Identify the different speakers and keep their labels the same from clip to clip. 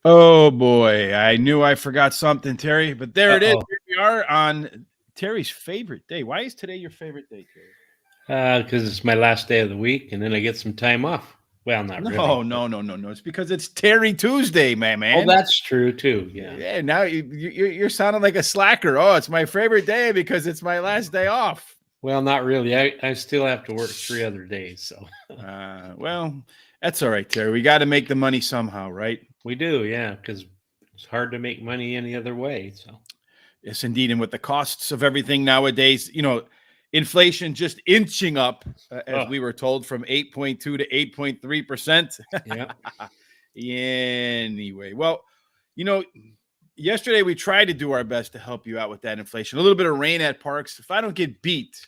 Speaker 1: Oh boy, I knew I forgot something, Terry, but there it is.
Speaker 2: Uh-oh.
Speaker 1: Here we are on Terry's favorite day. Why is today your favorite day, Terry?
Speaker 2: Because it's my last day of the week, and then I get some time off. Well, not
Speaker 1: No,
Speaker 2: really, but
Speaker 1: no, no, no, no. It's because it's Terry Tuesday, man,
Speaker 2: oh,
Speaker 1: man.
Speaker 2: that's true too. Yeah.
Speaker 1: Yeah, now you're sounding like a slacker. Oh, it's my favorite day because it's my last day off.
Speaker 2: Well, not really. I still have to work 3 other days, so
Speaker 1: Well, that's all right, Terry. We got to make the money somehow, right?
Speaker 2: we do. Yeah, because it's hard to make money any other way. So
Speaker 1: Yes, indeed. And with the costs of everything nowadays, inflation just inching up, as
Speaker 2: oh
Speaker 1: we were told, from 8.2 to 8.3%.
Speaker 2: yeah,
Speaker 1: Anyway, well, you know, yesterday we tried to do our best to help you out with that inflation. A little bit of rain at Parks. If I don't get beat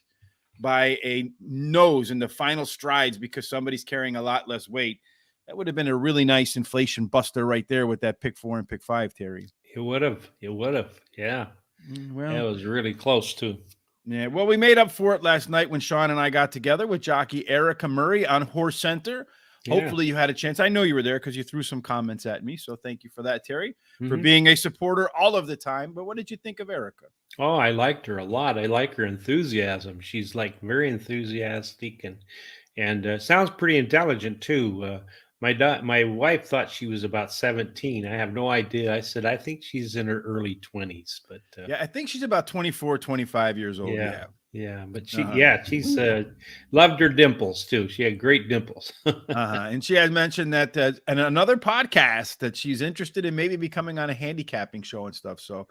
Speaker 1: by a nose in the final strides because somebody's carrying a lot less weight, that would have been a really nice inflation buster right there with that pick 4 and pick 5, Terry.
Speaker 2: it would have. It would have. Yeah. Yeah,
Speaker 1: Well,
Speaker 2: it was really close too.
Speaker 1: yeah, well, we made up for it last night when Sean and I got together with jockey Erica Murray on Horse Center.
Speaker 2: Yeah.
Speaker 1: Hopefully you had a chance. I know you were there because you threw some comments at me. So thank you for that, Terry, for
Speaker 2: Mhm.
Speaker 1: being a supporter all of the time. But what did you think of Erica?
Speaker 2: Oh, I liked her a lot. I like her enthusiasm. She's like very enthusiastic and sounds pretty intelligent too. My wife thought she was about 17. I have no idea. I said I think she's in her early 20s, but
Speaker 1: Yeah, I think she's about 24, 25 years old.
Speaker 2: yeah,
Speaker 1: Yeah.
Speaker 2: yeah. But
Speaker 1: Uh-huh.
Speaker 2: she's loved her dimples too. She had great dimples.
Speaker 1: And she had mentioned that and another podcast that she's interested in maybe becoming on a handicapping show and stuff. So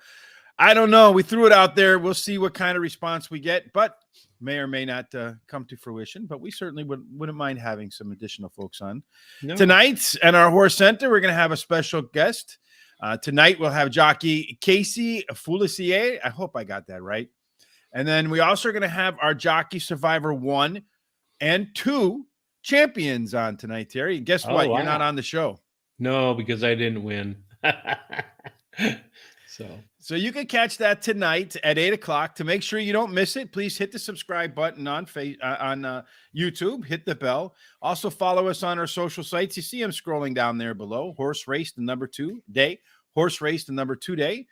Speaker 1: I don't know. We threw it out there. We'll see what kind of response we get, but may or may not come to fruition. But we certainly wouldn't mind having some additional folks on.
Speaker 2: No.
Speaker 1: Tonight at our Horse Center, we're going to have a special guest. Tonight, we'll have jockey Casey Foulisier. I hope I got that right. And then we also are going to have our jockey Survivor 1 and 2 champions on tonight, Terry. Guess
Speaker 2: Oh,
Speaker 1: what? You're not
Speaker 2: wow.
Speaker 1: on the show.
Speaker 2: No, because I didn't win.
Speaker 1: So you can catch that tonight at 8:00. To make sure you don't miss it, please hit the subscribe button on YouTube. Hit the bell. Also follow us on our social sites. You see them scrolling down there below. Horse Race, the number 2 day. Horse Race, the number 2 day.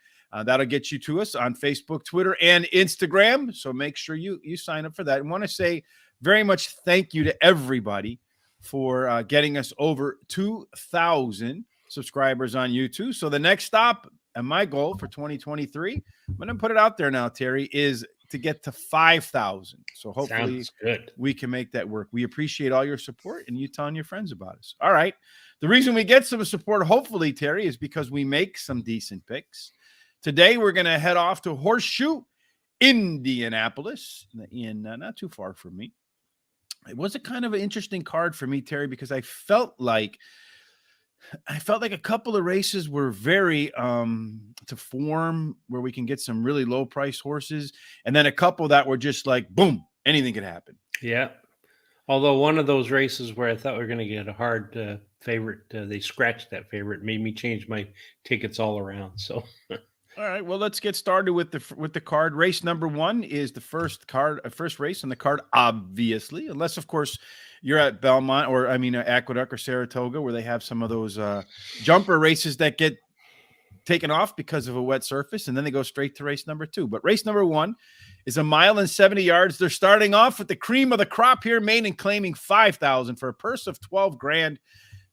Speaker 1: That'll get you to us on Facebook, Twitter, and Instagram. So make sure you sign up for that. I want to say very much thank you to everybody for getting us over 2,000 subscribers on YouTube. So the next stop and my goal for 2023, I'm going to put it out there now, Terry, is to get to 5,000. So hopefully we can make that work. We appreciate all your support and you telling your friends about us. All right. The reason we get some support, hopefully, Terry, is because we make some decent picks. Today, we're going to head off to Horseshoe Indianapolis, in not too far from me. It was a kind of an interesting card for me, Terry, because I felt like a couple of races were very to form where we can get some really low price horses, and then a couple that were just like boom, anything could happen.
Speaker 2: Yeah. Although one of those races where I thought we were going to get a hard favorite, they scratched that favorite, made me change my tickets all around. So,
Speaker 1: all right, well, let's get started with the card. Race number 1 is the first race on the card, obviously, unless of course you're at Belmont or Aqueduct or Saratoga, where they have some of those jumper races that get taken off because of a wet surface, and then they go straight to race number 2. But race number 1 is 1 mile and 70 yards. They're starting off with the cream of the crop here, Maine, and claiming 5,000 for a purse of 12 grand.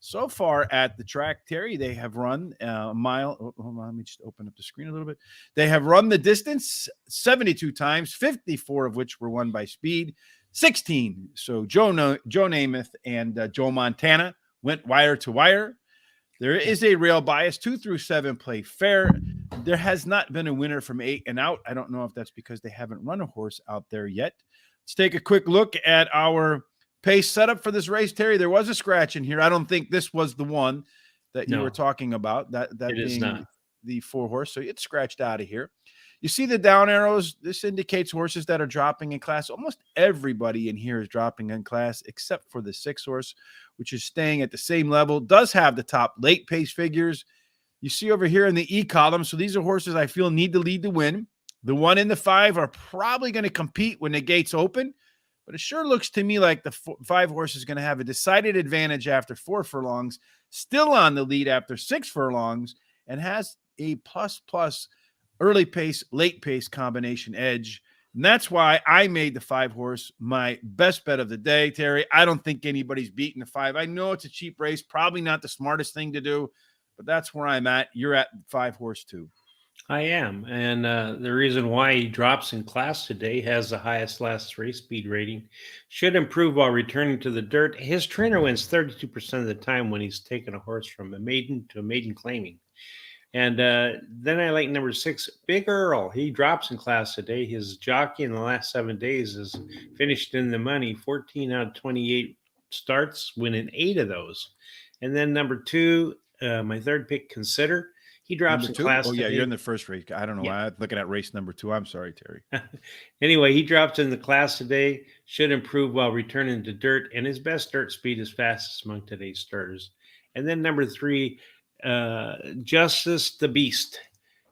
Speaker 1: So far at the track, Terry, they have run a mile. Oh, hold on, let me just open up the screen a little bit. They have run the distance 72 times, 54 of which were won by speed. 16. So Joe Namath and Joe Montana went wire to wire. There is a rail bias. 2 through 7 play fair. There has not been a winner from 8 and out. I don't know if that's because they haven't run a horse out there yet. Let's take a quick look at our pace setup for this race, Terry. There was a scratch in here. I don't think this was the one that you were talking about. That it being is not the 4 horse. So it's scratched out of here. You see the down arrows. This indicates horses that are dropping in class. Almost everybody in here is dropping in class except for the 6 horse, which is staying at the same level. Does have the top late pace figures. You see over here in the E column. So these are horses I feel need to lead to win. The 1 and the 5 are probably going to compete when the gates open. but it sure looks to me like the 5 horse is going to have a decided advantage after 4 furlongs, still on the lead after 6 furlongs, and has a plus early pace, late pace combination edge. And that's why I made the 5 horse my best bet of the day, Terry. I don't think anybody's beating the 5. I know it's a cheap race, probably not the smartest thing to do, but that's where I'm at. You're at 5 horse too.
Speaker 2: I am. And the reason why he drops in class today, has the highest last race speed rating, should improve while returning to the dirt. His trainer wins 32% of the time when he's taken a horse from a maiden to a maiden claiming. And then I like number 6, Big Earl. He drops in class today. His jockey in the last 7 days has finished in the money, 14 out of 28 starts, winning 8 of those. And then number 2, my third pick, Consider. He drops
Speaker 1: Number
Speaker 2: in
Speaker 1: 2?
Speaker 2: class
Speaker 1: Oh, yeah,
Speaker 2: today.
Speaker 1: you're in the first race. I don't know
Speaker 2: Yeah.
Speaker 1: why I'm looking at race number 2. I'm sorry, Terry.
Speaker 2: Anyway, he drops in the class today, should improve while returning to dirt, and his best dirt speed is fastest among today's starters. And then number 3, Justice the Beast.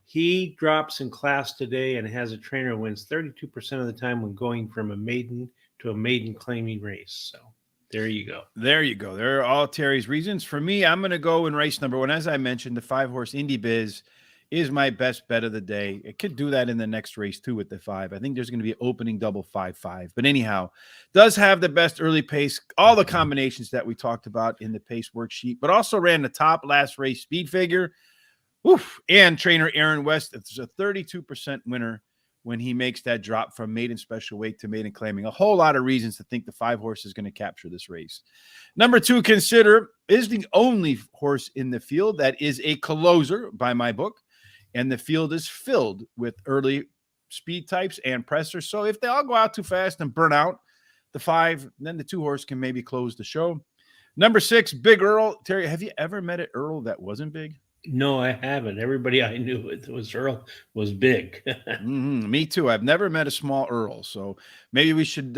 Speaker 2: He drops in class today and has a trainer who wins 32% of the time when going from a maiden to a maiden claiming race. So there you go.
Speaker 1: There you go. There are all Terry's reasons. For me, I'm going to go in race number 1. As I mentioned, the 5 horse Indy Biz is my best bet of the day. It could do that in the next race too with the 5. I think there's going to be opening double 5-5. But anyhow, does have the best early pace, all the combinations that we talked about in the pace worksheet, but also ran the top last race speed figure. Oof. And trainer Aaron West, it's a 32% winner when he makes that drop from maiden special weight to maiden claiming. A whole lot of reasons to think the 5 horse is going to capture this race. Number 2, Consider, is the only horse in the field that is a closer by my book, and the field is filled with early speed types and pressers. So if they all go out too fast and burn out the 5, then the 2 horse can maybe close the show. Number 6, Big Earl. Terry, have you ever met an Earl that wasn't big?
Speaker 2: No, I haven't. Everybody I knew it was Earl was big.
Speaker 1: Me too. I've never met a small Earl, so maybe we should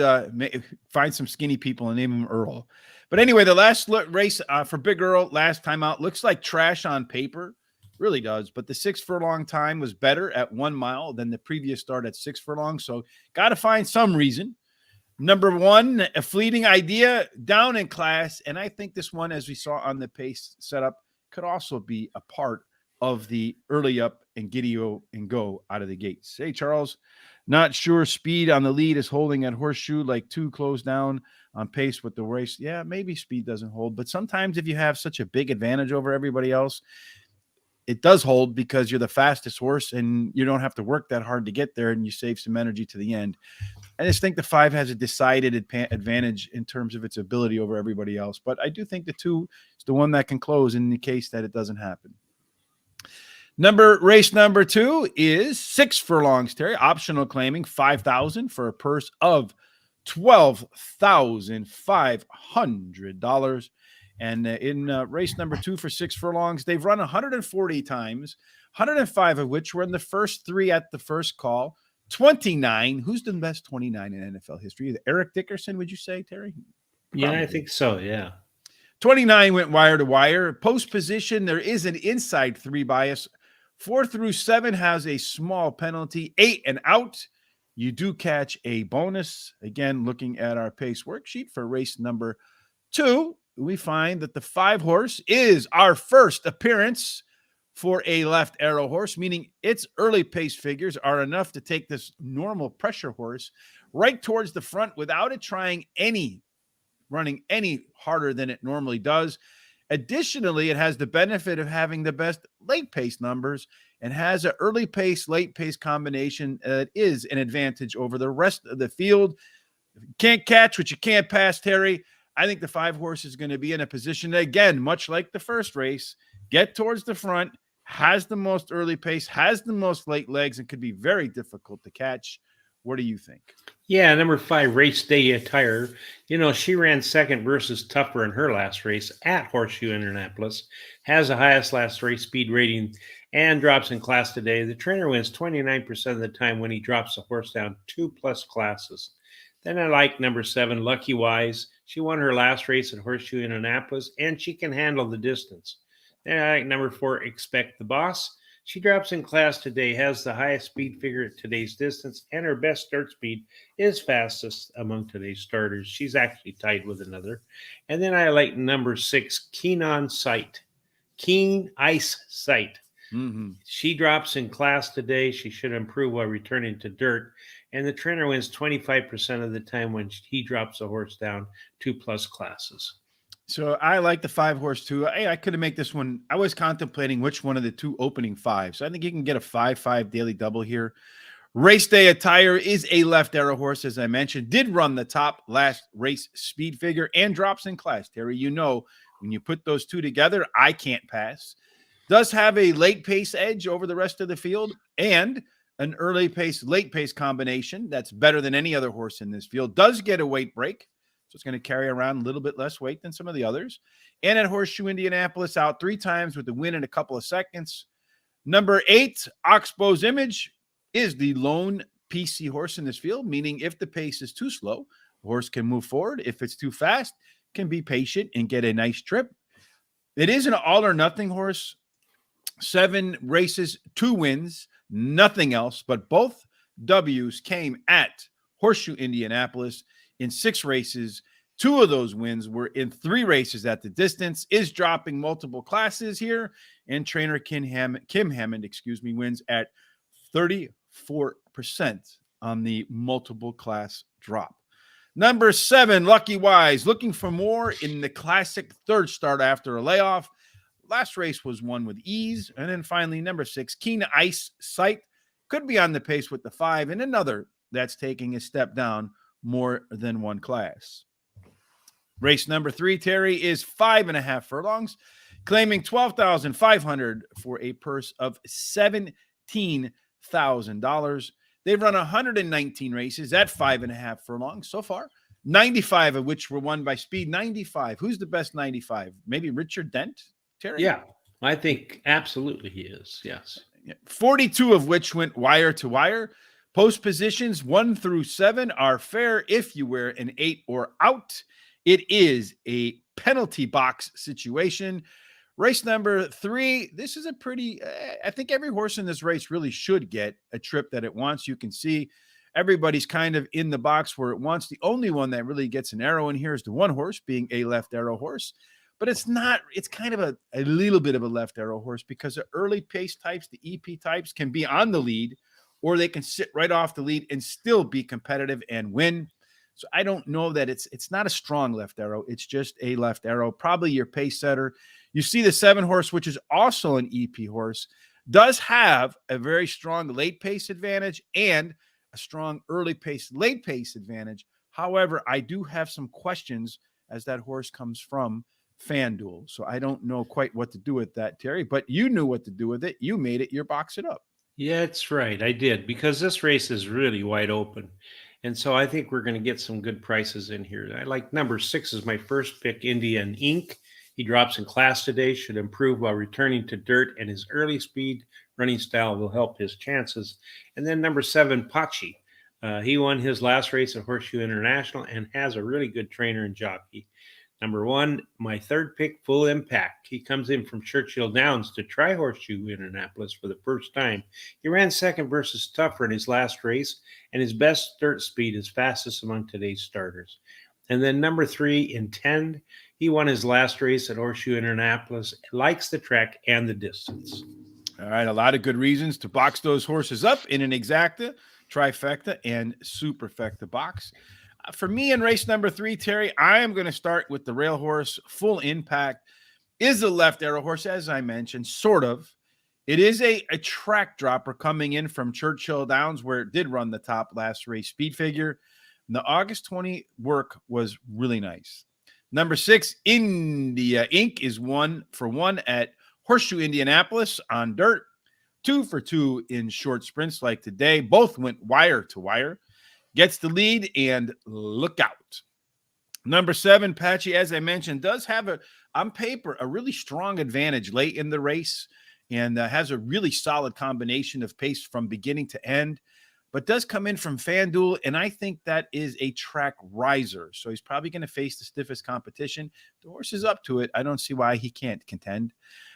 Speaker 1: find some skinny people and name him Earl. But anyway, the last race for Big Earl, last time out, looks like trash on paper, really does. But the 6 furlong time was better at 1 mile than the previous start at 6 furlong. So got to find some reason. Number 1, a fleeting idea, down in class, and I think this one, as we saw on the pace setup, could also be a part of the early up and giddy and go out of the gates. Hey, Charles, not sure speed on the lead is holding at Horseshoe, like 2 close down on pace with the race. Yeah, maybe speed doesn't hold, but sometimes if you have such a big advantage over everybody else, it does hold because you're the fastest horse and you don't have to work that hard to get there and you save some energy to the end. I just think the 5 has a decided advantage in terms of its ability over everybody else. But I do think the 2 is the one that can close in the case that it doesn't happen. Race number 2 is 6 furlongs, Terry. Optional claiming $5,000 for a purse of $12,500. And in race number 2 for 6 furlongs, they've run 140 times, 105 of which were in the first 3 at the first call. 29. Who's the best 29 in NFL history? Eric Dickerson, would you say, Terry?
Speaker 2: Yeah,
Speaker 1: Probably.
Speaker 2: I think so. Yeah.
Speaker 1: 29 went wire to wire. Post position, there is an inside 3 bias. 4 through 7 has a small penalty. 8 and out, you do catch a bonus. Again, looking at our pace worksheet for race number 2, we find that the 5 horse is our first appearance for a left arrow horse, meaning its early pace figures are enough to take this normal pressure horse right towards the front without it running any harder than it normally does. Additionally, it has the benefit of having the best late pace numbers and has an early pace, late pace combination that is an advantage over the rest of the field. If you can't catch what you can't pass, Terry, I think the 5 horse is going to be in a position, again, much like the first race, get towards the front, has the most early pace, has the most late legs, and could be very difficult to catch. What do you think?
Speaker 2: Yeah, number 5, Race Day Attire. You know, she ran second versus Tougher in her last race at Horseshoe Indianapolis, has the highest last race speed rating, and drops in class today. The trainer wins 29% of the time when he drops the horse down 2+ classes. Then I like number 7, Lucky Wise. She won her last race at Horseshoe Indianapolis, and she can handle the distance. Then I like number 4, Expect the Boss. She drops in class today, has the highest speed figure at today's distance, and her best start speed is fastest among today's starters. She's actually tied with another. And then I like number 6, Keen on Sight. Keen Ice Sight.
Speaker 1: Mm-hmm.
Speaker 2: She drops in class today. She should improve while returning to dirt. And the trainer wins 25% of the time when he drops a horse down 2+ classes.
Speaker 1: So I like the 5 horse too. I could have made this one. I was contemplating which one of the 2 opening 5. So I think you can get a 5-5 daily double here. Race Day Attire is a left arrow horse, as I mentioned, did run the top last race speed figure and drops in class. Terry, you know, when you put those 2 together, I can't pass. Does have a late pace edge over the rest of the field and an early pace, late pace combination that's better than any other horse in this field. Does get a weight break. So it's going to carry around a little bit less weight than some of the others. And at Horseshoe Indianapolis, out 3 times with the win in a couple of seconds. Number 8, Oxbow's Image, is the lone PC horse in this field, meaning if the pace is too slow, the horse can move forward. If it's too fast, can be patient and get a nice trip. It is an all or nothing horse. 7 races, 2 wins, nothing else, but both W's came at Horseshoe Indianapolis in 6 races. 2 of those wins were in 3 races at the distance, is dropping multiple classes here, and trainer Kim Hammond, wins at 34% on the multiple class drop. Number 7, Lucky Wise, looking for more in the classic 3rd start after a layoff. Last race was won with ease. And then finally, number 6, Keen Ice Sight, could be on the pace with the 5, and another that's taking a step down more than 1 class. Race number 3, Terry, is 5.5 furlongs, claiming $12,500 for a purse of $17,000. They've run 119 races at 5.5 furlongs so far, 95 of which were won by speed. 95. Who's the best 95? Maybe Richard Dent, Terry?
Speaker 2: Yeah, I think absolutely he is. Yes.
Speaker 1: 42 of which went wire to wire. Post positions 1 through 7 are fair if you wear an 8 or out. It is a penalty box situation. Race number 3, this is a pretty, I think every horse in this race really should get a trip that it wants. You can see everybody's kind of in the box where it wants. The only one that really gets an arrow in here is the 1 horse, being a left arrow horse. But it's not, it's kind of a little bit of a left arrow horse because the early pace types, the EP types, can be on the lead, or they can sit right off the lead and still be competitive and win. So I don't know that it's not a strong left arrow. It's just a left arrow, probably your pace setter. You see the 7 horse, which is also an EP horse, does have a very strong late pace advantage and a strong early pace, late pace advantage. However, I do have some questions as that horse comes from FanDuel. So I don't know quite what to do with that, Terry, but you knew what to do with it. You made it your box it up.
Speaker 2: Yeah, that's right. I did, because this race is really wide open. And so I think we're going to get some good prices in here. I like number 6 is my first pick, Indian Ink. He drops in class today, should improve while returning to dirt, and his early speed running style will help his chances. And then number 7, Pachi. He won his last race at Horseshoe International and has a really good trainer and jockey. Number 1, my 3rd pick, Full Impact. He comes in from Churchill Downs to try Horseshoe Indianapolis for the first time. He ran second versus Tougher in his last race, and his best dirt speed is fastest among today's starters. And then number 3, Intend. He won his last race at Horseshoe Indianapolis, likes the track and the distance.
Speaker 1: All right, a lot of good reasons to box those horses up in an exacta, trifecta, and superfecta box. For me in race number 3, Terry, I am going to start with the rail horse. Full Impact is a left arrow horse, as I mentioned, sort of. It is a track dropper coming in from Churchill Downs, where it did run the top last race speed figure. And the August 20 work was really nice. Number 6, India Ink, is 1 for 1 at Horseshoe Indianapolis on dirt. 2 for 2 in short sprints like today. Both went wire to wire. Gets the lead, and look out. Number 7, Patchy, as I mentioned, does have on paper, a really strong advantage late in the race, and has a really solid combination of pace from beginning to end. but does come in from FanDuel, and I think that is a track riser. So he's probably going to face the stiffest competition. The horse is up to it. I don't see why he can't contend.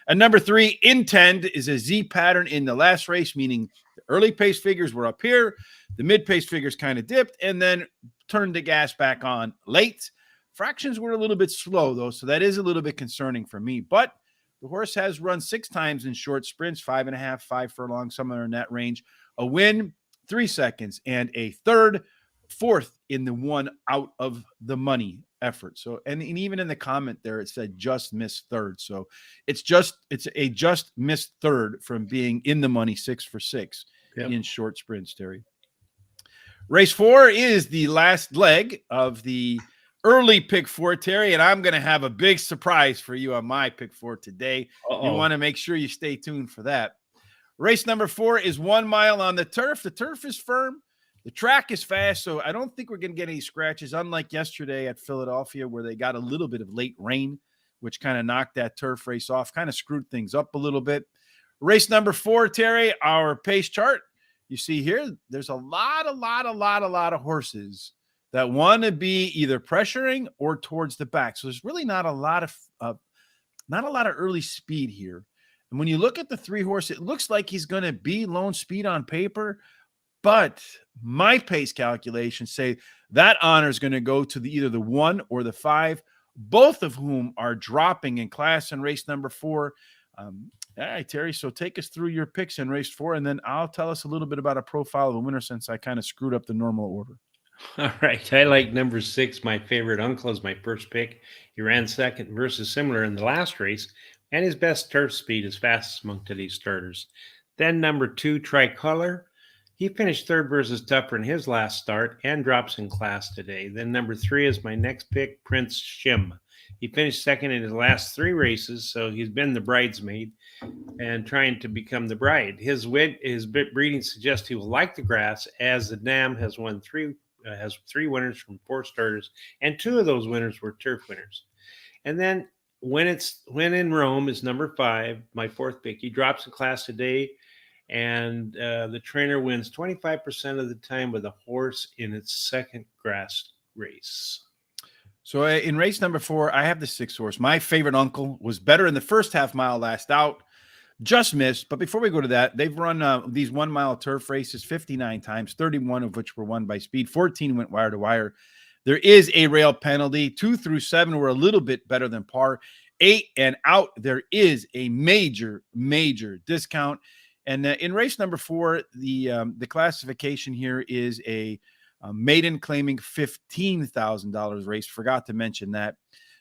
Speaker 1: And number 3, Intend, is a Z pattern in the last race, meaning the early pace figures were up here, the mid pace figures kind of dipped, and then turned the gas back on late. Fractions were a little bit slow, though, so that is a little bit concerning for me. But the horse has run 6 times in short sprints, 5.5, 5 furlongs, somewhere in that range. A win, 3 seconds, and a third, 4th in the one out of the money effort. So, and even in the comment there, it said just missed third. So it's a just missed third from being in the money 6 for 6 in short sprints, Terry. Race 4 is the last leg of the early pick 4, Terry, and I'm going to have a big surprise for you on my pick 4 today. You want to make sure you stay tuned for that. Race number 4 is 1 mile on the turf. The turf is firm. The track is fast, so I don't think we're going to get any scratches, unlike yesterday at Philadelphia where they got a little bit of late rain, which kind of knocked that turf race off, kind of screwed things up a little bit. Race number 4, Terry, our pace chart. You see here, there's a lot of horses that want to be either pressuring or towards the back. So there's really not a lot of early speed here. And when you look at the 3 horse, it looks like he's going to be lone speed on paper, but my pace calculations say that honor is going to go to either the 1 or the 5, both of whom are dropping in class in race number 4. All right, Terry, so take us through your picks in race 4, and then I'll tell us a little bit about a profile of the winner since I kind of screwed up the normal order.
Speaker 2: All right. I like number 6, my favorite uncle, is my first pick. He ran second versus similar in the last race, and his best turf speed is fastest among today's starters. Then number 2, Tricolor. He finished third versus Tupper in his last start and drops in class today. Then number 3 is my next pick, Prince Shim. He finished second in his last 3 races, so he's been the bridesmaid and trying to become the bride. His breeding suggests he will like the grass, as the dam has 3 winners from 4 starters, and 2 of those winners were turf winners. And then when in Rome is number 5, my 4th pick. He drops in class today, and the trainer wins 25% of the time with a horse in its second grass race.
Speaker 1: So in race number 4, I have the 6 horse. My favorite uncle was better in the first half mile last out. Just missed. But before we go to that, they've run these 1 mile turf races 59 times, 31 of which were won by speed. 14 went wire to wire. There is a rail penalty. 2 through 7 were a little bit better than par. 8 and out, there is a major discount. And in race number 4, the classification here is a maiden claiming $15,000 race. Forgot to mention that.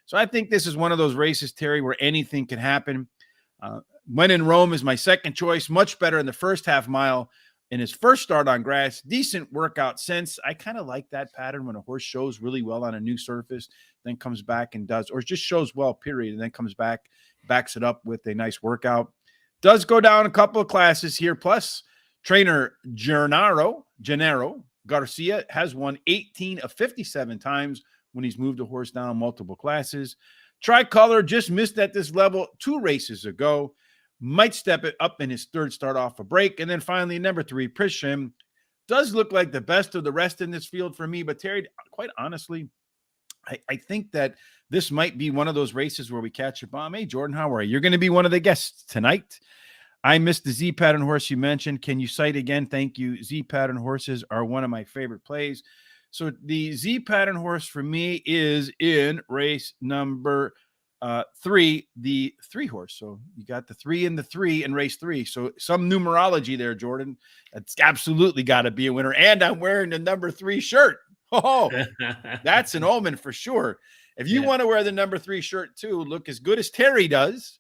Speaker 1: So I think this is one of those races, Terry, where anything can happen. When in Rome is my second choice. Much better in the first half mile in his first start on grass. Decent workout since. I kind of like that pattern when a horse shows really well on a new surface, then comes back and does, or just shows well, period, and then comes back, backs it up with a nice workout. Does go down a couple of classes here. Plus, trainer Gennaro Garcia has won 18 of 57 times when he's moved a horse down multiple classes. Tricolor just missed at this level 2 races ago. Might step it up in his third start off a break. And then finally, number 3, Prishim, does look like the best of the rest in this field for me. But Terry, quite honestly, I think that this might be one of those races where we catch a bomb. Hey, Jordan, how are you? You're going to be one of the guests tonight. I missed the Z pattern horse you mentioned. Can you cite again? Thank you. Z pattern horses are one of my favorite plays. So the Z pattern horse for me is in race number 3, the 3 horse. So you got the 3 and the 3 in race 3. So some numerology there, Jordan. That's absolutely got to be a winner. And I'm wearing the number 3 shirt. Oh, that's an omen for sure. If you want to wear the number 3 shirt too, look as good as Terry does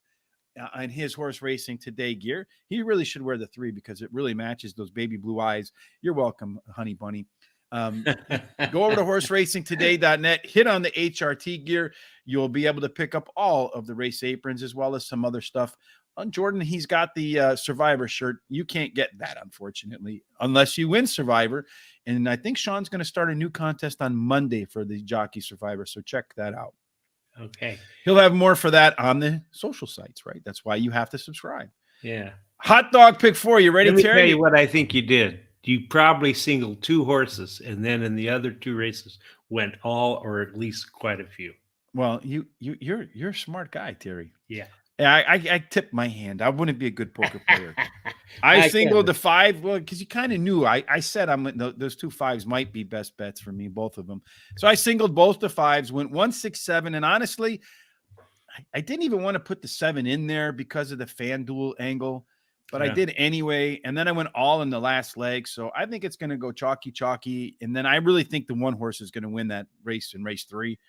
Speaker 1: in his horse racing today gear, he really should wear the 3 because it really matches those baby blue eyes. You're welcome, honey bunny. Go over to horseracingtoday.net, hit on the HRT gear. You'll be able to pick up all of the race aprons as well as some other stuff. On Jordan, he's got the Survivor shirt. You can't get that, unfortunately, unless you win Survivor. And I think Sean's going to start a new contest on Monday for the Jockey Survivor. So check that out.
Speaker 2: Okay.
Speaker 1: He'll have more for that on the social sites, right? That's why you have to subscribe.
Speaker 2: Yeah.
Speaker 1: Hot dog pick 4. You ready,
Speaker 2: Let me
Speaker 1: Terry?
Speaker 2: tell you what I think you did. you probably singled 2 horses, and then in the other 2 races went all or at least quite a few.
Speaker 1: Well, you're a smart guy, Terry.
Speaker 2: Yeah.
Speaker 1: Yeah, I tipped my hand. I wouldn't be a good poker player. I
Speaker 2: I
Speaker 1: singled
Speaker 2: can.
Speaker 1: the 5, well, because you kind of knew. I said those 2 5s might be best bets for me, both of them. So I singled both the 5s, went 1, 6, 7, and honestly, I didn't even want to put the 7 in there because of the FanDuel angle, but I
Speaker 2: Yeah.
Speaker 1: did anyway. And then I went all in the last leg. So I think it's going to go chalky. And then I really think the 1 horse is going to win that race in race 3. It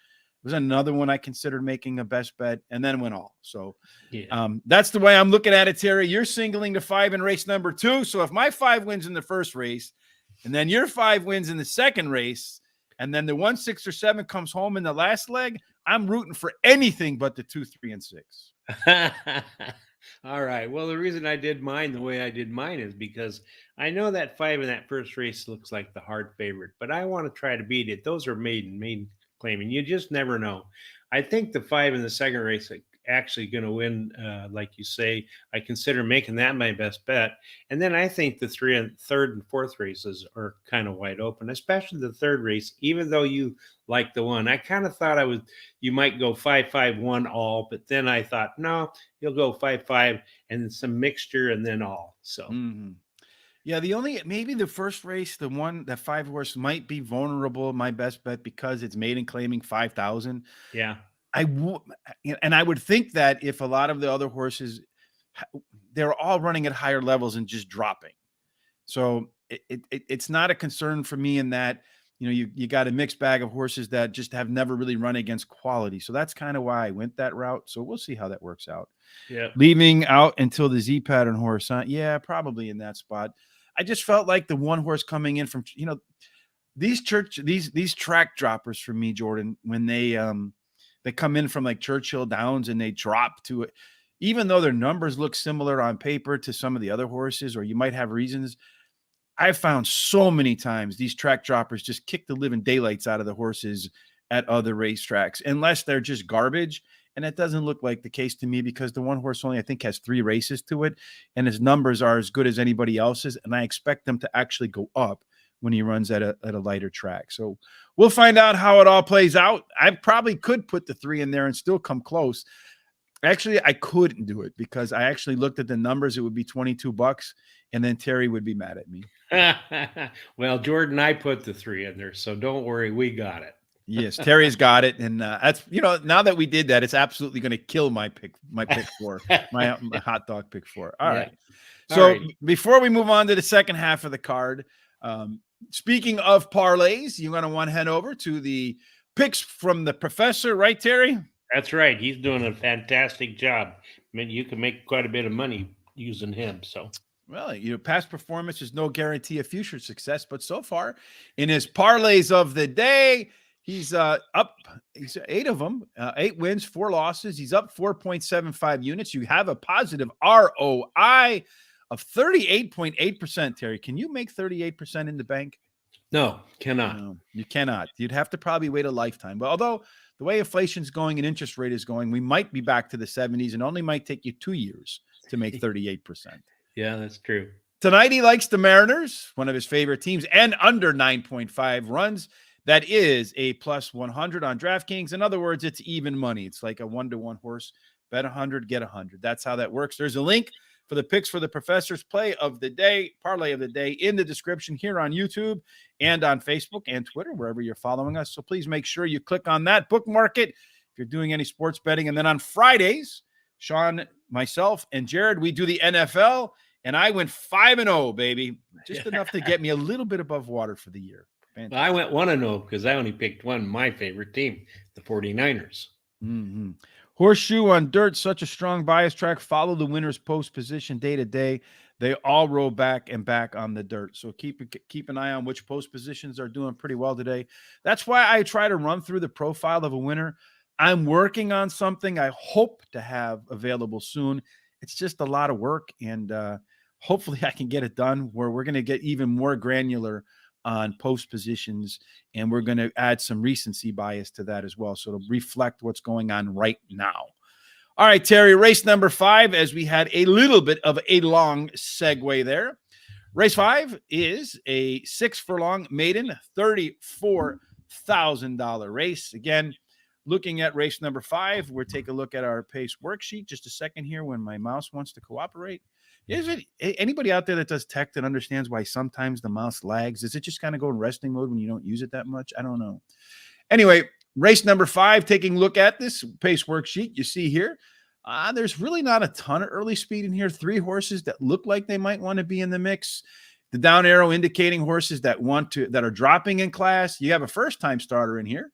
Speaker 1: was another one I considered making a best bet, and then went all. So that's the way I'm looking at it, Terry. You're singling the 5 in race number 2. So if my 5 wins in the first race, and then your 5 wins in the second race, and then the 1, 6, or 7 comes home in the last leg, I'm rooting for anything but the 2, 3, and 6.
Speaker 2: All right. Well, the reason I did mine the way I did mine is because I know that 5 in that first race looks like the hard favorite, but I want to try to beat it. Those are maiden claiming. You just never know. I think the 5 in the second race actually going to win, like you say. I consider making that my best bet. And then I think the third and fourth races are kind of wide open, especially the third race, even though you like the 1. I kind of thought you might go 5-5-1 all, but then I thought, no, you'll go 5-5 and some mixture and then all. So
Speaker 1: yeah, maybe the first race, the one that 5 horse might be vulnerable, my best bet, because it's maiden claiming 5,000.
Speaker 2: yeah.
Speaker 1: And I would think that if a lot of the other horses, they're all running at higher levels and just dropping. So it's not a concern for me in that, you got a mixed bag of horses that just have never really run against quality. So that's kind of why I went that route. So we'll see how that works out.
Speaker 2: Yeah.
Speaker 1: Leaving out until the Z pattern horse, huh? Yeah, probably in that spot. I just felt like the 1 horse coming in from, these track droppers for me, Jordan, when they come in from like Churchill Downs and they drop to it, even though their numbers look similar on paper to some of the other horses, or you might have reasons. I've found so many times these track droppers just kick the living daylights out of the horses at other racetracks, unless they're just garbage. And it doesn't look like the case to me, because the 1 horse only, I think, has 3 races to it, and his numbers are as good as anybody else's. And I expect them to actually go up when he runs at a lighter track. So we'll find out how it all plays out. I probably could put the 3 in there and still come close. Actually, I couldn't do it because I actually looked at the numbers. It would be $22, and then Terry would be mad at me.
Speaker 2: Well, Jordan, I put the 3 in there, so don't worry, we got it.
Speaker 1: Yes, Terry's got it, and that's now that we did that, it's absolutely going to kill my pick 4, my hot dog pick 4. All right. So before we move on to the second half of the card, speaking of parlays, you're going to want to head over to the picks from the professor, right, Terry?
Speaker 2: That's right. He's doing a fantastic job. I mean, you can make quite a bit of money using him. So,
Speaker 1: well, past performance is no guarantee of future success, but so far in his parlays of the day, he's up. He's 8 of them, 8 wins, 4 losses. He's up 4.75 units. You have a positive ROI of 38.8%. Terry, can you make 38% in the bank?
Speaker 2: No, cannot.
Speaker 1: No, you cannot. You'd have to probably wait a lifetime. But although the way inflation's going and interest rate is going, we might be back to the 70s, and only might take you 2 years to make 38%.
Speaker 2: Yeah, that's true.
Speaker 1: Tonight, he likes the Mariners, one of his favorite teams, and under 9.5 runs. That is a plus 100 on DraftKings. In other words, it's even money. It's like a 1-to-1 horse. Bet 100, get 100. That's how that works. There's a link for the picks for the professor's parlay of the day in the description here on YouTube and on Facebook and Twitter, wherever you're following us. So please make sure you click on that, bookmark it if you're doing any sports betting. And then on Fridays, Sean, myself, and Jared, we do the NFL, and I went 5-0, baby. Just enough to get me a little bit above water for the year.
Speaker 2: Well, I went 1-0 because I only picked my favorite team, the 49ers.
Speaker 1: Mm-hmm. Horseshoe on dirt, such a strong bias track. Follow the winner's post position day to day. They all roll back and back on the dirt. So keep an eye on which post positions are doing pretty well today. That's why I try to run through the profile of a winner. I'm working on something I hope to have available soon. It's just a lot of work, and hopefully I can get it done where we're going to get even more granular on post positions, and we're going to add some recency bias to that as well, so it'll reflect what's going on right now. All right, Terry, race number 5, as we had a little bit of a long segue there. Race 5 is a 6 furlong maiden, $34,000 race. Again, looking at race number 5, we'll take a look at our pace worksheet. Just a second here when my mouse wants to cooperate. Is it anybody out there that does tech that understands why sometimes the mouse lags? Is it just kind of go in resting mode when you don't use it that much? I don't know. Anyway, race number 5, taking a look at this pace worksheet, you see here, there's really not a ton of early speed in here. 3 horses that look like they might want to be in the mix. The down arrow indicating horses that are dropping in class. You have a first-time starter in here.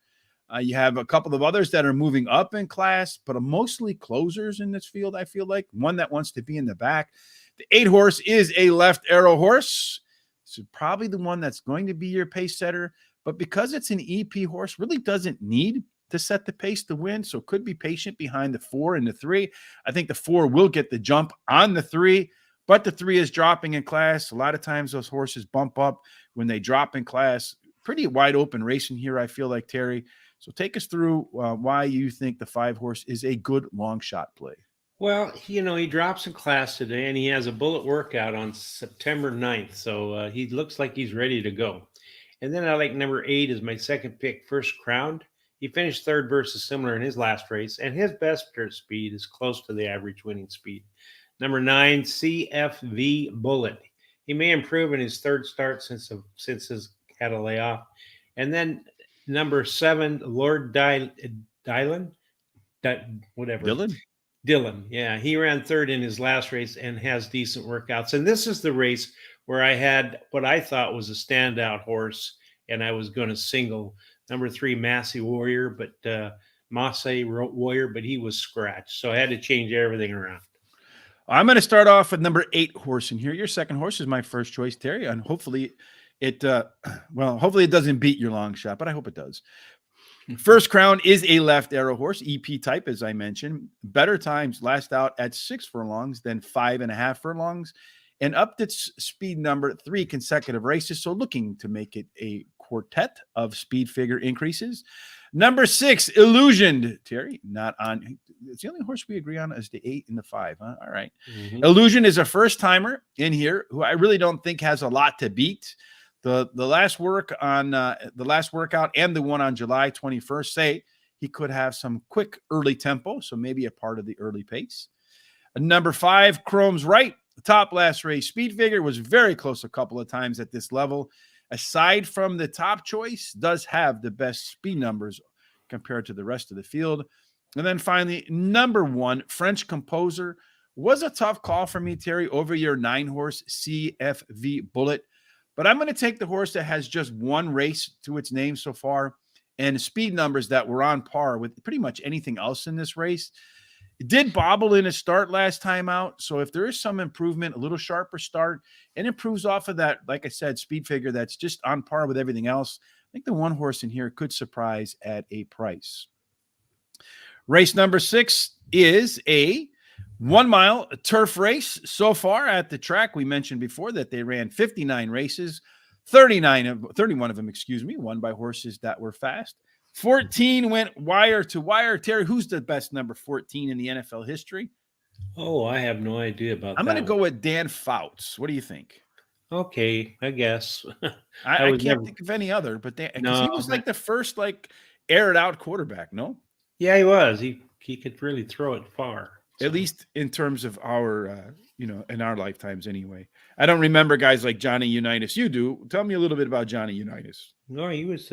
Speaker 1: You have a couple of others that are moving up in class, but mostly closers in this field, I feel like. One that wants to be in the back. The 8 horse is a left arrow horse. This is probably the one that's going to be your pace setter. But because it's an EP horse, really doesn't need to set the pace to win. So could be patient behind the 4 and the 3. I think the 4 will get the jump on the 3, but the 3 is dropping in class. A lot of times those horses bump up when they drop in class. Pretty wide open racing here, I feel like, Terry. So take us through why you think the 5 horse is a good long shot play.
Speaker 2: Well, he drops in class today, and he has a bullet workout on September 9th. So he looks like he's ready to go. And then I like number 8 as my second pick, First Crowned. He finished third versus similar in his last race, and his best speed is close to the average winning speed. Number 9, CFV Bullet. He may improve in his third start since his had a layoff. And then number 7, Lord Dylan, Dylan. Yeah, he ran third in his last race and has decent workouts. And this is the race where I had what I thought was a standout horse, and I was going to single number 3, Massey Warrior, but he was scratched. So I had to change everything around.
Speaker 1: I'm going to start off with number 8 horse in here. Your second horse is my first choice, Terry, and hopefully it doesn't beat your long shot, but I hope it does. First Crown is a left arrow horse, EP type, as I mentioned. Better times last out at 6 furlongs than 5.5 furlongs, and upped its speed number 3 consecutive races. So looking to make it a quartet of speed figure increases. Number 6, Illusioned, Terry, not on. It's the only horse we agree on is the 8 and the 5. Huh? All right. Mm-hmm. Illusion is a first timer in here who I really don't think has a lot to beat. The last work on the last workout and the one on July 21st say he could have some quick early tempo, so maybe a part of the early pace. Number 5, Chrome's Right. The top last race speed figure was very close a couple of times at this level. Aside from the top choice, does have the best speed numbers compared to the rest of the field. And then finally, number 1, French Composer, was a tough call for me, Terry, over your 9 horse CFV Bullet. But I'm going to take the horse that has just one race to its name so far and speed numbers that were on par with pretty much anything else in this race. It did bobble in his start last time out. So if there is some improvement, a little sharper start, and improves off of that, like I said, speed figure that's just on par with everything else, I think the 1 horse in here could surprise at a price. Race number 6 is a 1 mile turf race. So far at the track, we mentioned before that they ran 59 races, 31 of them, won by horses that were fast. 14 went wire to wire. Terry, who's the best number 14 in the NFL history?
Speaker 2: Oh, I have no idea about that.
Speaker 1: I'm going to go with Dan Fouts. What do you think?
Speaker 2: Okay, I guess.
Speaker 1: I can't think of any other, but he was like the first aired out quarterback, no?
Speaker 2: Yeah, he was. He could really throw it far.
Speaker 1: So. At least in terms of our, in our lifetimes anyway. I don't remember guys like Johnny Unitas. You do. Tell me a little bit about Johnny Unitas.
Speaker 2: No, he was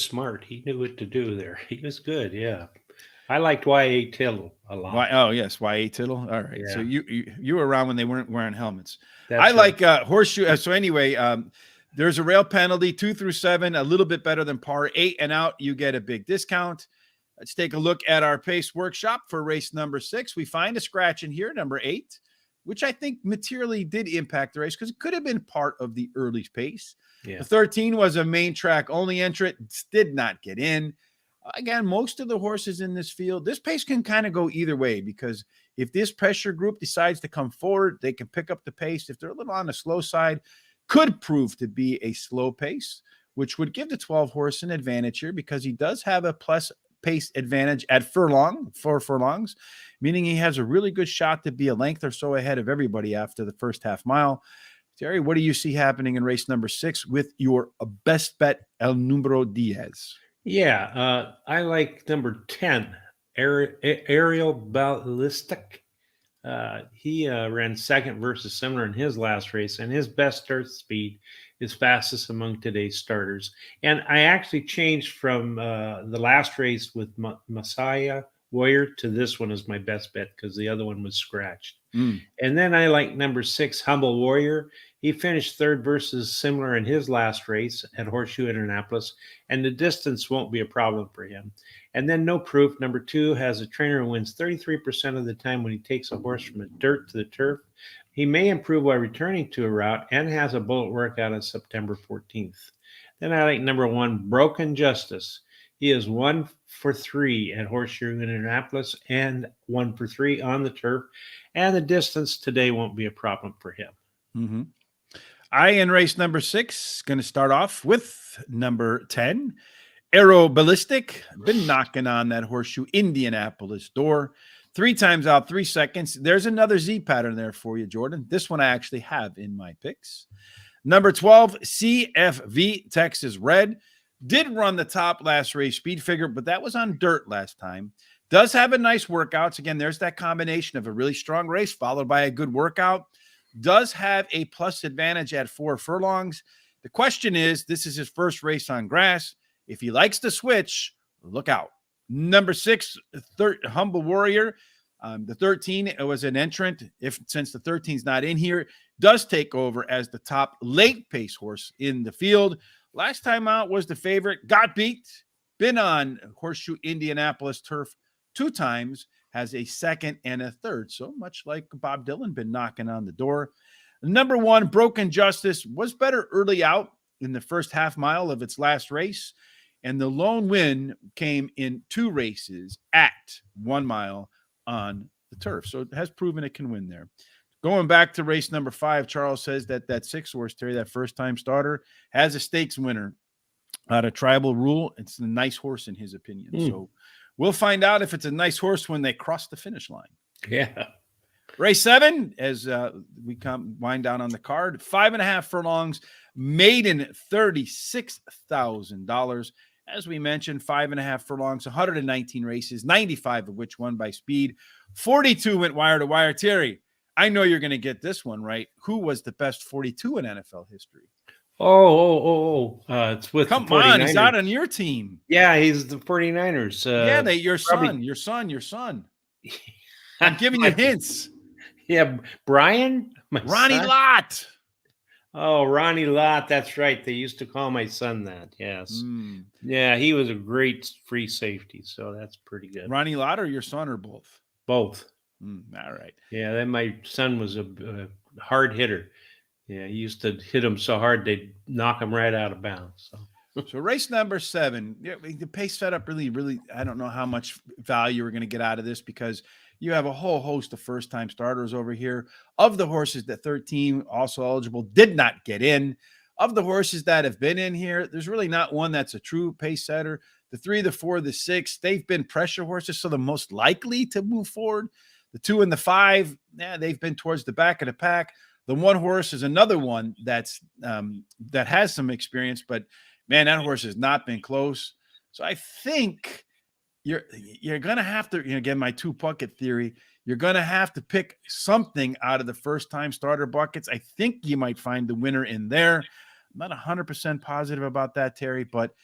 Speaker 2: smart. He knew what to do there. He was good. Yeah. I liked Y.A. Tittle a lot.
Speaker 1: Oh, yes. Y.A. Tittle. All right. Yeah. So you were around when they weren't wearing helmets.
Speaker 2: That's
Speaker 1: like Horseshoe. So anyway, there's a rail penalty, 2 through 7, a little bit better than par. 8 and out, you get a big discount. Let's take a look at our pace workshop for race number 6. We find a scratch in here, number 8, which I think materially did impact the race because it could have been part of the early pace. Yeah. The 13 was a main track only entrant, did not get in. Again, most of the horses in this field, this pace can kind of go either way because if this pressure group decides to come forward, they can pick up the pace. If they're a little on the slow side, could prove to be a slow pace, which would give the 12 horse an advantage here because he does have a plus pace advantage at 4 furlongs, meaning he has a really good shot to be a length or so ahead of everybody after the first half mile. Terry, what do you see happening in race number 6 with your best bet, El Numero Diaz?
Speaker 2: Yeah, I like number 10, Aerial Ballistic. He ran second versus similar in his last race, and his best start speed is fastest among today's starters. And I actually changed from the last race with Messiah Warrior to this one as my best bet because the other one was scratched.
Speaker 1: Mm.
Speaker 2: And then I like number 6, Humble Warrior. He finished third versus similar in his last race at Horseshoe Indianapolis, and the distance won't be a problem for him. And then No Proof, number 2, has a trainer who wins 33% of the time when he takes a horse from the dirt to the turf. He may improve while returning to a route and has a bullet workout on September 14th. Then I like number 1, Broken Justice. He is 1 for 3 at Horseshoe Indianapolis and 1 for 3 on the turf. And the distance today won't be a problem for him.
Speaker 1: Mm-hmm. I, in race number 6, going to start off with number 10, Aero Ballistic. Been knocking on that Horseshoe Indianapolis door 3 times out, 3 seconds. There's another Z pattern there for you, Jordan. This one I actually have in my picks. Number 12, CFV Texas Red. Did run the top last race speed figure, but that was on dirt last time. Does have a nice workouts. Again, there's that combination of a really strong race followed by a good workout. Does have a plus advantage at 4 furlongs. The question is, this is his first race on grass. If he likes to switch, look out. Number 6, Humble Warrior. The 13 was an entrant. Since the 13's not in here, does take over as the top late pace horse in the field. Last time out was the favorite, got beat. Been on Horseshoe Indianapolis turf 2 times. Has a second and a third. So much like Bob Dylan, been knocking on the door. Number 1, Broken Justice, was better early out in the first half mile of its last race. And the lone win came in 2 races at 1 mile on the turf. So it has proven it can win there. Going back to race number 5, Charles says that 6 horse, Terry, that first-time starter, has a stakes winner out of Tribal Rule. It's a nice horse in his opinion. So we'll find out if it's a nice horse when they cross the finish line.
Speaker 2: Yeah.
Speaker 1: Race 7, as we wind down on the card, 5.5 furlongs, maiden $36,000. As we mentioned, 5.5 furlongs, 119 races, 95 of which won by speed. 42 went wire to wire. Terry, I know you're going to get this one right. Who was the best 42 in NFL history?
Speaker 2: It's with
Speaker 1: Come
Speaker 2: the 49ers.
Speaker 1: on, he's out on your team.
Speaker 2: Yeah, he's the 49ers.
Speaker 1: Your son. I'm giving you hints.
Speaker 2: Yeah, Brian?
Speaker 1: Ronnie Lott.
Speaker 2: Oh, Ronnie Lott. That's right. They used to call my son that. Yes. Yeah, he was a great free safety. So that's pretty good.
Speaker 1: Ronnie Lott or your son or both?
Speaker 2: Both.
Speaker 1: All right.
Speaker 2: Yeah, then my son was a hard hitter. Yeah, he used to hit him so hard they'd knock him right out of bounds.
Speaker 1: So race number 7, the pace setup really, I don't know how much value we're going to get out of this because you have a whole host of first-time starters over here. Of the horses that 13 also eligible did not get in. Of the horses that have been in here, there's really not one that's a true pace setter. The 3, the 4, the 6, they've been pressure horses, so the most likely to move forward. The 2 and the 5, they've been towards the back of the pack. The 1 horse is another one that's that has some experience, but man, that horse has not been close. So I think you're gonna have to, again, my 2 bucket theory. You're gonna have to pick something out of the first-time starter buckets. I think you might find the winner in there. I'm not 100% positive about that, Terry, but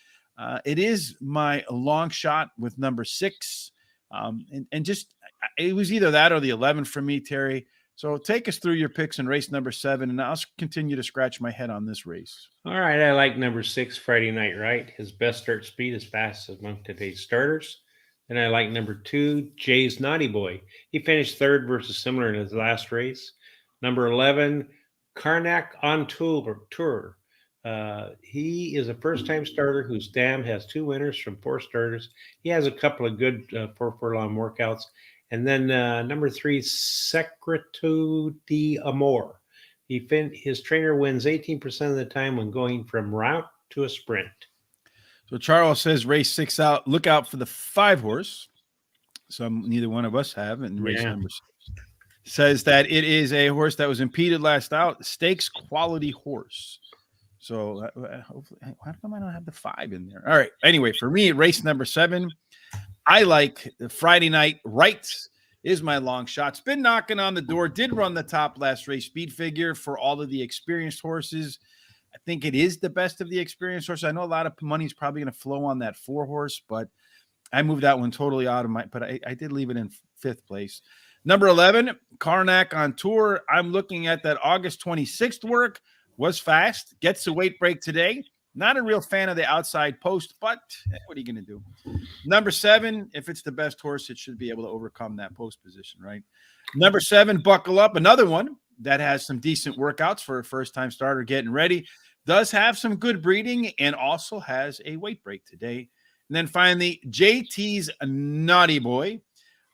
Speaker 1: it is my long shot with number 6. And just it was either that or the 11 for me, Terry. So take us through your picks in race number 7, and I'll continue to scratch my head on this race.
Speaker 2: All right, I like number 6, Friday Night Right. His best start speed is fastest among today's starters. And I like number 2, Jay's Naughty Boy. He finished third versus similar in his last race. Number 11, Karnak on Tour. He is a first-time starter whose dam has 2 winners from 4 starters. He has a couple of good 4 furlong workouts. And then number 3, Secreto de Amor. His trainer wins 18% of the time when going from route to a sprint.
Speaker 1: So Charles says race 6 out. Look out for the 5 horse. So neither one of us have in race number 6. says that it is a horse that was impeded last out, stakes quality horse. So hopefully, how come I don't have the 5 in there? All right. Anyway, for me, race number 7, I like the Friday night. Right is my long shot. It's been knocking on the door. Did run the top last race speed figure for all of the experienced horses. I think it is the best of the experienced horses. I know a lot of money is probably going to flow on that 4 horse, but I moved that one totally out of my, but I did leave it in 5th place. Number 11, Karnak on tour. I'm looking at that August 26th work. Was fast. Gets the weight break today. Not a real fan of the outside post, but what are you going to do? Number 7, if it's the best horse, it should be able to overcome that post position, right? Number 7, Buckle Up. Another one that has some decent workouts for a first-time starter getting ready. Does have some good breeding and also has a weight break today. And then finally, JT's Naughty Boy.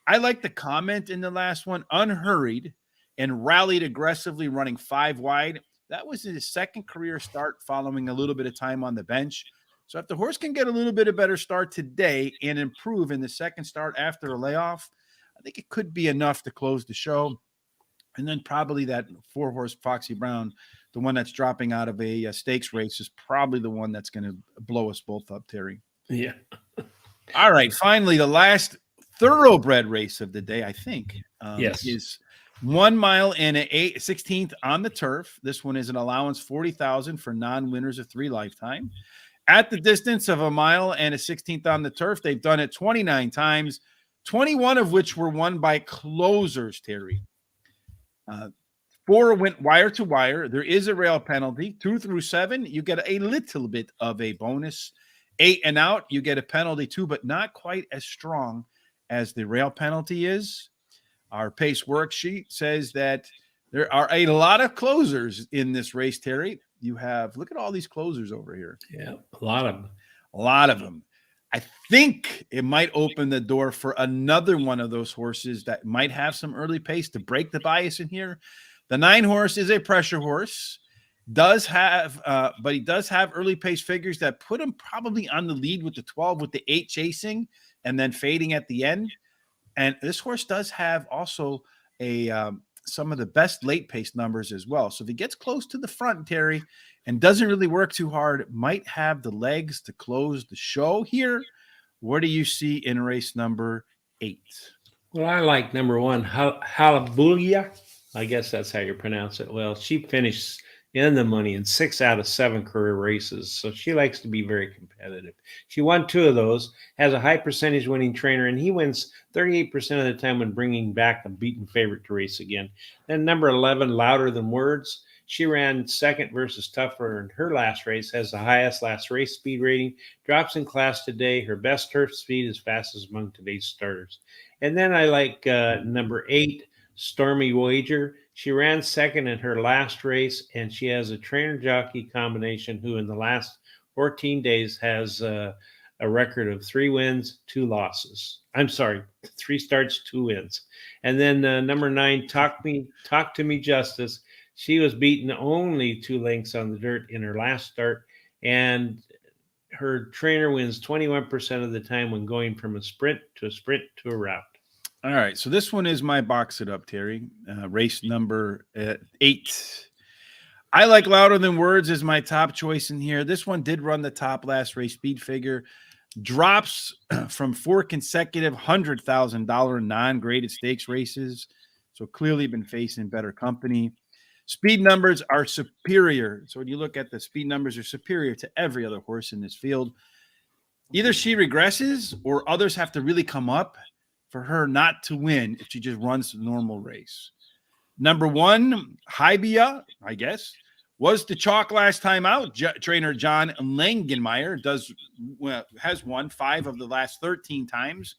Speaker 1: I like the comment in the last one, unhurried and rallied aggressively, running 5 wide. That was his second career start following a little bit of time on the bench. So if the horse can get a little bit of better start today and improve in the second start after a layoff, I think it could be enough to close the show. And then probably that 4-horse Foxy Brown, the one that's dropping out of a stakes race, is probably the one that's going to blow us both up, Terry.
Speaker 2: Yeah.
Speaker 1: All right. Finally, the last thoroughbred race of the day, I think, is 1 mile and an 16th on the turf. This one is an allowance 40,000 for non-winners of 3 lifetime. At the distance of 1 mile and a 16th on the turf, they've done it 29 times, 21 of which were won by closers, Terry. 4 went wire to wire. There is a rail penalty. 2 through 7, you get a little bit of a bonus. 8 and out, you get a penalty too, but not quite as strong as the rail penalty is. Our pace worksheet says that there are a lot of closers in this race, Terry. You have, look at all these closers over here.
Speaker 2: Yeah, a lot of them.
Speaker 1: A lot of them. I think it might open the door for another one of those horses that might have some early pace to break the bias in here. The 9 horse is a pressure horse. Does have, but he does have early pace figures that put him probably on the lead with the 12, with the 8 chasing and then fading at the end. And this horse does have also a some of the best late pace numbers as well. So if he gets close to the front, Terry, and doesn't really work too hard, might have the legs to close the show here. What do you see in race number 8?
Speaker 2: Well, I like number 1, Halabulia. I guess that's how you pronounce it. Well, she finished in the money in 6 out of 7 career races. So she likes to be very competitive. She won 2 of those, has a high percentage winning trainer, and he wins 38% of the time when bringing back a beaten favorite to race again. Then number 11, Louder Than Words. She ran second versus Tougher in her last race, has the highest last race speed rating, drops in class today. Her best turf speed is fastest among today's starters. And then I like number 8, Stormy Wager. She ran second in her last race, and she has a trainer-jockey combination who in the last 14 days has a record of 3 wins, 2 losses. I'm sorry, 3 starts, 2 wins. And then number 9, Talk to Me Justice. She was beaten only 2 lengths on the dirt in her last start, and her trainer wins 21% of the time when going from a sprint to a route.
Speaker 1: All right, so this one is my box it up, Terry. Race number 8. I like Louder Than Words as my top choice in here. This one did run the top last race speed figure. Drops from 4 consecutive $100,000 non-graded stakes races. So clearly been facing better company. Speed numbers are superior. So when you look at the speed numbers, are superior to every other horse in this field. Either she regresses or others have to really come up for her not to win if she just runs the normal race. Number 1, Hybia, I guess, was the chalk last time out. Trainer John Langenmeyer has won 5 of the last 13 times.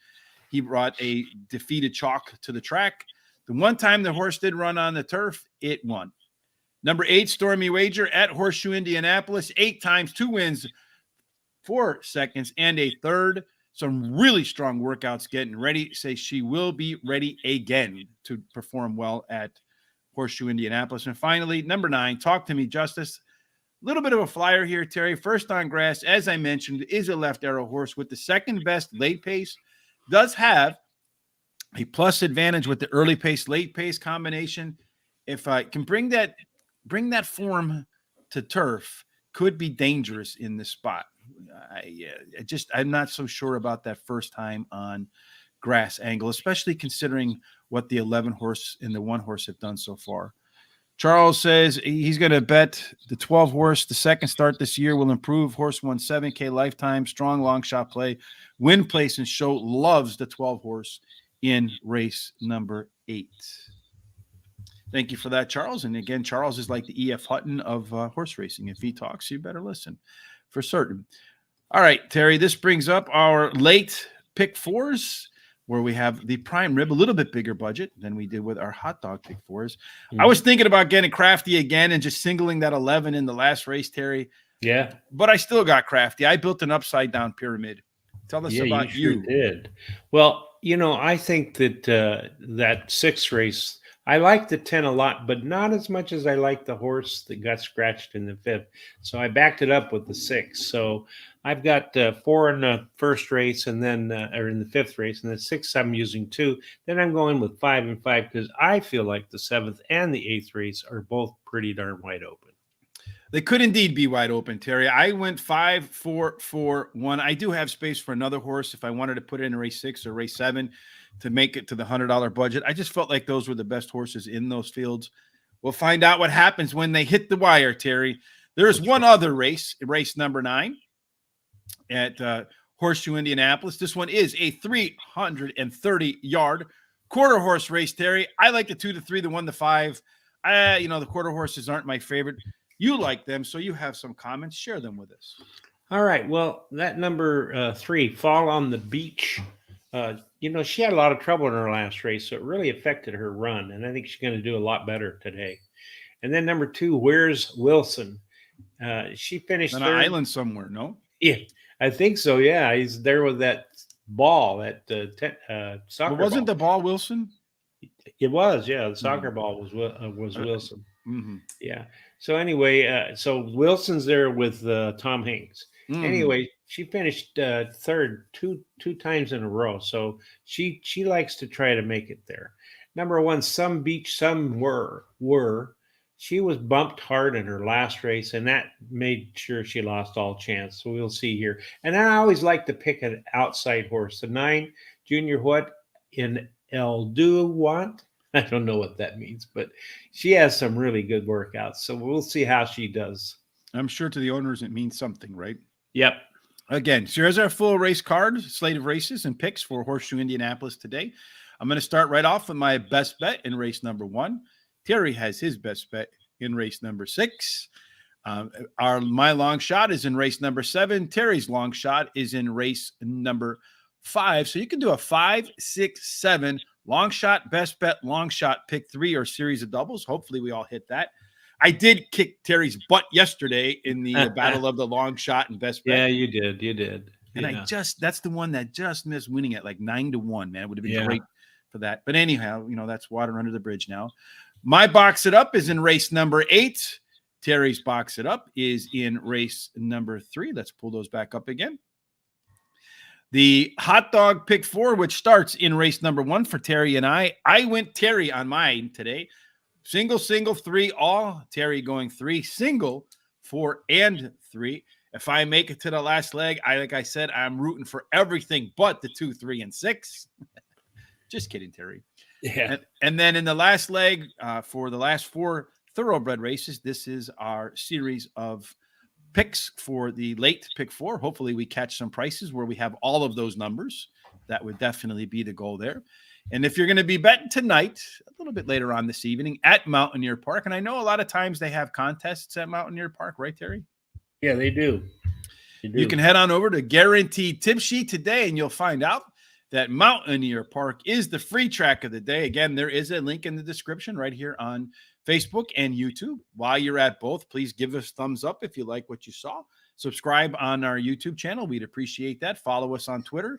Speaker 1: He brought a defeated chalk to the track. The one time the horse did run on the turf, it won. Number 8, Stormy Wager at Horseshoe Indianapolis, 8 times, 2 wins, 4 seconds, and a third. Some really strong workouts getting ready. Say she will be ready again to perform well at Horseshoe Indianapolis. And finally, number 9, Talk to Me Justice. A little bit of a flyer here, Terry. First on grass, as I mentioned, is a left arrow horse with the second best late pace. Does have A plus advantage with the early pace, late pace combination. If I can bring that form to turf, could be dangerous in this spot. I'm not so sure about that first time on grass angle, especially considering what the 11 horse and the 1 horse have done so far. Charles says he's going to bet the 12 horse. The second start this year will improve. Horse won 7K lifetime. Strong long shot play. Win place and show. Loves the 12 horse in race number 8. Thank you for that, Charles. And again, Charles is like the E.F. Hutton of horse racing. If he talks, you better listen for certain. All right, Terry, this brings up our late pick 4s, where we have the prime rib, a little bit bigger budget than we did with our hot dog pick 4s. I was thinking about getting crafty again and just singling that 11 in the last race, Terry.
Speaker 2: Yeah.
Speaker 1: But I still got crafty. I built an upside down pyramid. Tell us about you.
Speaker 2: Sure did. Well, I think that that 6th race, I like the 10 a lot, but not as much as I like the horse that got scratched in the 5th. So I backed it up with the 6. So I've got 4 in the first race, and then or in the 5th race, and the 6th I'm using 2. Then I'm going with 5 and 5 because I feel like the 7th and the 8th race are both pretty darn wide open.
Speaker 1: They could indeed be wide open, Terry. I went 5, 4, 4, 1. I do have space for another horse if I wanted to put it in race 6 or race 7 to make it to the $100 budget. I just felt like those were the best horses in those fields. We'll find out what happens when they hit the wire, Terry. There's one other race number 9 at Horseshoe Indianapolis. This one is a 330-yard quarter horse race, Terry. I like the 2 to 3, the 1 to 5. The quarter horses aren't my favorite. You like them, so you have some comments. Share them with us.
Speaker 2: All right. Well, that number 3, Fall on the Beach. She had a lot of trouble in her last race, so it really affected her run, and I think she's going to do a lot better today. And then number 2, Where's Wilson? She finished
Speaker 1: on an island somewhere, no?
Speaker 2: Yeah, I think so. Yeah, he's there with that ball, that soccer.
Speaker 1: But wasn't the ball Wilson?
Speaker 2: It was, yeah. The soccer ball was Wilson.
Speaker 1: Mm-hmm.
Speaker 2: Yeah. So anyway, so Wilson's there with Tom Hanks. Mm. Anyway, she finished 3rd two times in a row. So she likes to try to make it there. Number 1, Some Beach, Some Were. She was bumped hard in her last race, and that made sure she lost all chance. So we'll see here. And I always like to pick an outside horse. The 9, Junior What in El Duwant. I don't know what that means, but she has some really good workouts. So we'll see how she does.
Speaker 1: I'm sure to the owners it means something, right?
Speaker 2: Yep.
Speaker 1: Again, so here's our full race card, slate of races and picks for Horseshoe Indianapolis today. I'm going to start right off with my best bet in race number 1. Terry has his best bet in race number 6. My long shot is in race number 7. Terry's long shot is in race number 5. So you can do a 5, 6, 7 long shot, best bet, long shot, pick 3 or series of doubles. Hopefully we all hit that. I did kick Terry's butt yesterday in the battle of the long shot and best bet.
Speaker 2: Yeah, you did.
Speaker 1: And that's the one that just missed winning at like 9-1, man. It would have been great for that. But anyhow, that's water under the bridge now. My box it up is in race number 8. Terry's box it up is in race number 3. Let's pull those back up again. The hot dog pick 4, which starts in race number 1 for Terry and I went Terry on mine today. Single, 3, all. Terry going 3, single, 4, and 3. If I make it to the last leg, like I said, I'm rooting for everything but the 2, 3, and 6. Just kidding, Terry.
Speaker 2: Yeah.
Speaker 1: And then in the last leg, for the last 4 thoroughbred races, this is our series of picks for the late pick 4. Hopefully we catch some prices where we have all of those numbers. That would definitely be the goal there. And if you're going to be betting tonight, a little bit later on this evening at Mountaineer Park, and I know a lot of times they have contests at Mountaineer Park, right, Terry?
Speaker 2: Yeah, they do.
Speaker 1: You can head on over to Guaranteed Tip Sheet today, and you'll find out that Mountaineer Park is the free track of the day. Again, there is a link in the description right here on Facebook and YouTube. While you're at both, please give us thumbs up if you like what you saw. Subscribe on our YouTube channel. We'd appreciate that. Follow us on Twitter,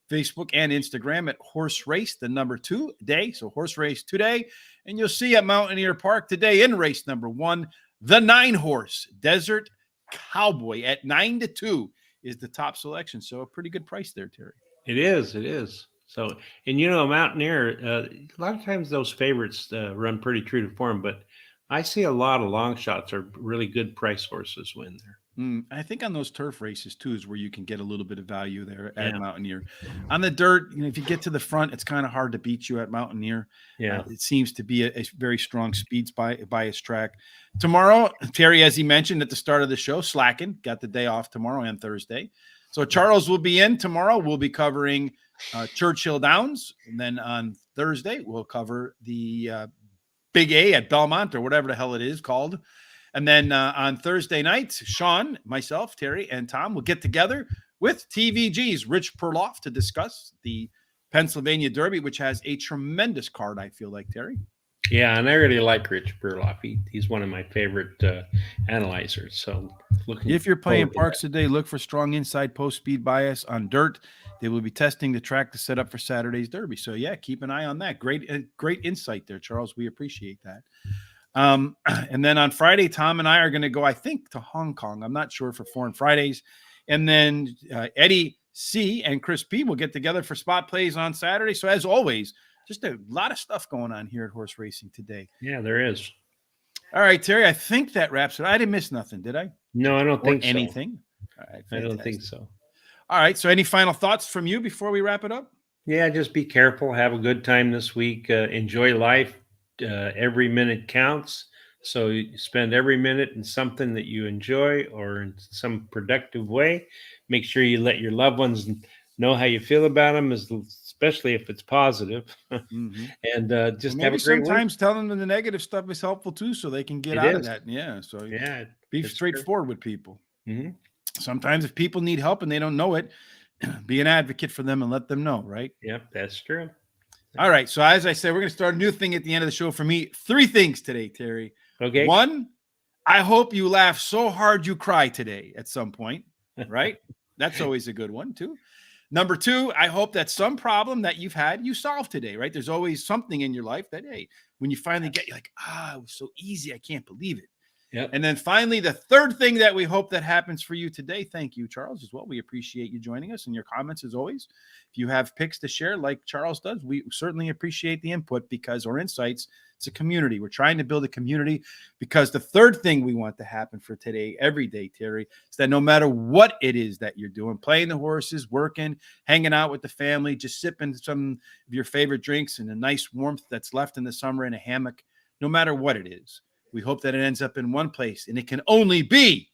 Speaker 1: Facebook, and Instagram at Horse Race, the number 2 day. So Horse Race today. And you'll see at Mountaineer Park today in race number 1, the 9 horse Desert Cowboy at 9-2 is the top selection. So a pretty good price there, Terry.
Speaker 2: It is. So, and you know, a Mountaineer, a lot of times those favorites run pretty true to form, but I see a lot of long shots are really good price horses win there.
Speaker 1: I think on those turf races too is where you can get a little bit of value there at
Speaker 2: Yeah,
Speaker 1: Mountaineer. On the dirt, if you get to the front, it's kind of hard to beat you at Mountaineer.
Speaker 2: yeah,
Speaker 1: It seems to be a very strong speed bias track. Tomorrow, Terry, as he mentioned at the start of the show, slacking, got the day off tomorrow and Thursday. So Charles will be in tomorrow. We'll be covering Churchill Downs, and then on Thursday we'll cover the Big A at Belmont or whatever the hell it is called. And then on Thursday night, Sean, myself, Terry, and Tom will get together with TVG's Rich Perloff to discuss the Pennsylvania Derby, which has a tremendous card, I feel like, Terry.
Speaker 2: yeah. And I really like Rich Burloff. He's one of my favorite analyzers. So, looking.
Speaker 1: If you're playing
Speaker 2: forward to
Speaker 1: parks today, look for strong inside post speed bias on dirt. They will be testing the track to set up for Saturday's Derby. So, yeah, keep an eye on that. Great insight there, Charles. We appreciate that. And then on Friday, Tom and I are going to go, I think, to Hong Kong. I'm not sure for Foreign Fridays. And then Eddie C and Chris P will get together for spot plays on Saturday. So as always, just a lot of stuff going on here at Horse Racing today.
Speaker 2: Yeah, there is.
Speaker 1: All right, Terry, I think that wraps it. I didn't miss nothing, did I?
Speaker 2: No, I don't think
Speaker 1: anything.
Speaker 2: So.
Speaker 1: All right,
Speaker 2: I don't think so.
Speaker 1: All right. So any final thoughts from you before we wrap it up?
Speaker 2: Yeah, just be careful. Have a good time this week. Enjoy life. Every minute counts. So you spend every minute in something that you enjoy or in some productive way. Make sure you let your loved ones know how you feel about them, especially if it's positive.
Speaker 1: Mm-hmm.
Speaker 2: And just
Speaker 1: maybe
Speaker 2: have a great
Speaker 1: sometimes
Speaker 2: week.
Speaker 1: telling them the negative stuff is helpful too, so they can get out of that. Yeah. So
Speaker 2: Yeah,
Speaker 1: be
Speaker 2: that's
Speaker 1: straightforward with people.
Speaker 2: Mm-hmm.
Speaker 1: Sometimes if people need help and they don't know it, be an advocate for them and let them know, right?
Speaker 2: Yep, that's true.
Speaker 1: All right. So as I said, we're going to start a new thing at the end of the show for me. 3 things today, Terry.
Speaker 2: Okay.
Speaker 1: 1, I hope you laugh so hard you cry today at some point, right? That's always a good one too. Number 2, I hope that some problem that you've had, you solve today, right? There's always something in your life that, hey, when you finally get, you're like, it was so easy. I can't believe it.
Speaker 2: Yep.
Speaker 1: And then finally, the third thing that we hope that happens for you today, thank you, Charles, as well. We appreciate you joining us and your comments as always. If you have picks to share like Charles does, we certainly appreciate the input because our insights, it's a community. We're trying to build a community because the third thing we want to happen for today, every day, Terry, is that no matter what it is that you're doing, playing the horses, working, hanging out with the family, just sipping some of your favorite drinks and a nice warmth that's left in the summer in a hammock, no matter what it is, we hope that it ends up in one place, and it can only be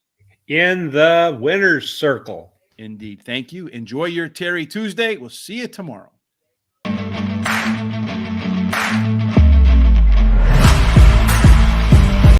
Speaker 2: in the winner's circle.
Speaker 1: Indeed. Thank you. Enjoy your Terry Tuesday. We'll see you tomorrow.